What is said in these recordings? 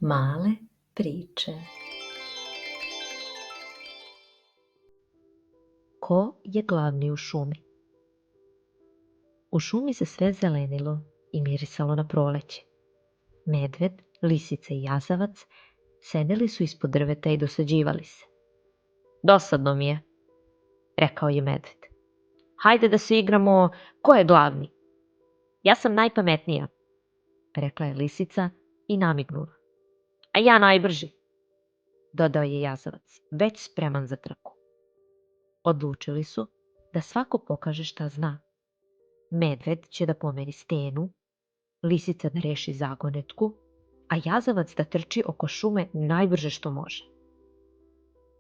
Male priče. Ko je glavni u šumi? U šumi se sve zelenilo i mirisalo na proleće. Medved, lisica i jazavac sedeli su ispod drveta i dosađivali se. Dosadno mi je, rekao je medved. Hajde da se igramo ko je glavni. Ja sam najpametnija, rekla je lisica i namignula. A ja najbrži, dodao je jazavac, već spreman za trku. Odlučili su da svako pokaže šta zna. Medved će da pomeri stenu, lisica da reši zagonetku, a jazavac da trči oko šume najbrže što može.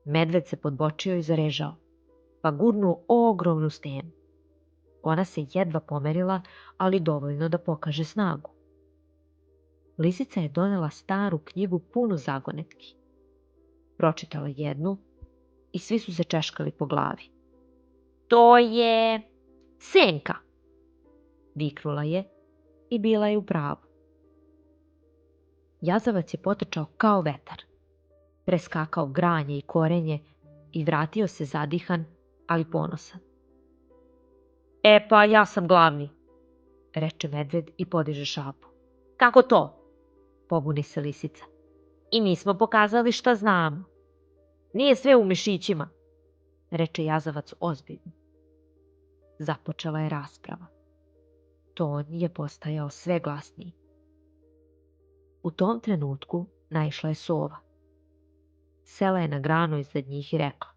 Medved se podbočio i zarežao, pa gurnuo ogromnu stenu. Ona se jedva pomerila, ali dovoljno da pokaže snagu. Lisica je donela staru knjigu punu zagonetki. Pročitala jednu i svi su se češkali po glavi. To je senka, viknula je i bila je u pravu. Jazavac je potrčao kao vetar, preskakao granje i korenje i vratio se zadihan, ali ponosan. E pa ja sam glavni, reče medved i podiže šapu. Kako to? Pobuni se lisica. I mi smo pokazali šta znamo. Nije sve u mišićima, reče jazavac ozbiljno. Započela je rasprava. Ton je postajao sve glasniji. U tom trenutku naišla je sova. Sela je na granu iznad njih i rekla.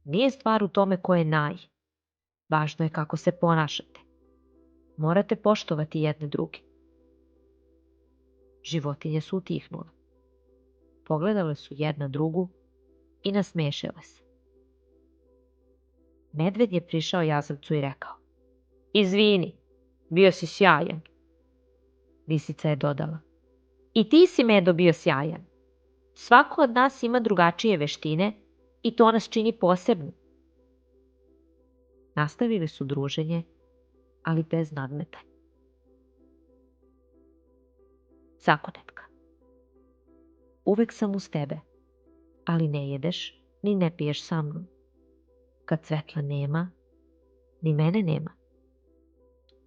Nije stvar u tome ko je naj. Važno je kako se ponašate. Morate poštovati jedne druge. Životinje su utihnule. Pogledale su jedna drugu i nasmešile se. Medved je prišao jazavcu i rekao. Izvini, bio si sjajan. Lisica je dodala. I ti si, Medo, bio sjajan. Svako od nas ima drugačije veštine i to nas čini posebnim. Nastavili su druženje, ali bez nadmetanja. Zagonetka. Uvek sam uz tebe, ali ne jedeš ni ne piješ sa mnom. Kad svetla nema, ni mene nema.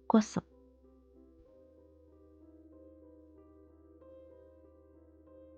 Ko sam?